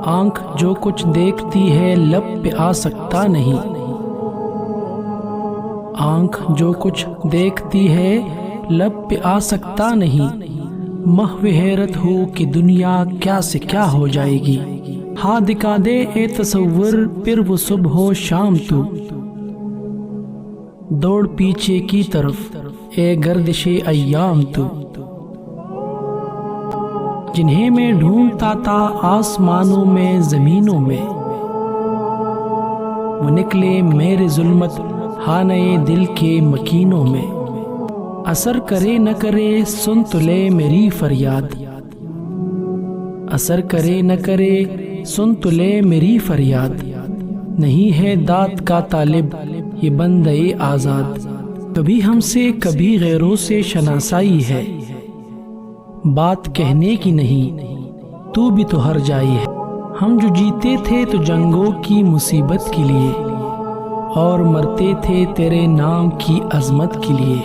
آنکھ جو کچھ دیکھتی ہے لب پہ آ سکتا نہیں، آنکھ جو کچھ دیکھتی ہے لب پہ آ سکتا نہیں، محو حیرت ہو کہ دنیا کیا سے کیا ہو جائے گی، ہاں دکھا دے اے تصور پھر وہ صبح و شام تو، دوڑ پیچھے کی طرف اے گردش ایام تو، جنہیں میں ڈھونڈتا تھا آسمانوں میں زمینوں میں، وہ نکلے میرے ظلمت خانہ دل کے مکینوں میں، اثر کرے نہ کرے سن تو لے میری فریاد، اثر کرے نہ کرے سن تو لے میری فریاد، نہیں ہے داد کا طالب یہ بندے آزاد، کبھی ہم سے کبھی غیروں سے شناسائی ہے، بات کہنے کی نہیں تو بھی تو ہر جائی ہے، ہم جو جیتے تھے تو جنگوں کی مصیبت کے لیے، اور مرتے تھے تیرے نام کی عظمت کے لیے،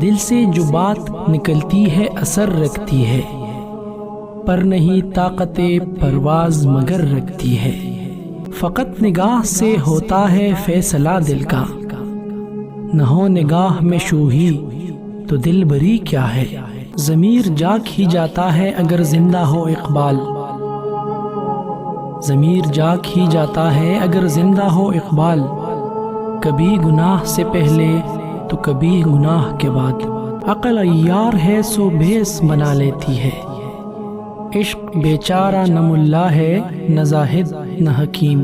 دل سے جو بات نکلتی ہے اثر رکھتی ہے، پر نہیں طاقت پرواز مگر رکھتی ہے، فقط نگاہ سے ہوتا ہے فیصلہ دل کا، نہ ہو نگاہ میں شوہی تو دل بری کیا ہے، ضمیر جاگ ہی جاتا ہے اگر زندہ ہو اقبال، ضمیر جاگ ہی جاتا ہے اگر زندہ ہو اقبال، کبھی گناہ سے پہلے تو کبھی گناہ کے بعد، عقل عیار ہے سو بھیس بنا لیتی ہے، عشق بیچارہ نہ ملا ہے نہ زاہد نہ حکیم،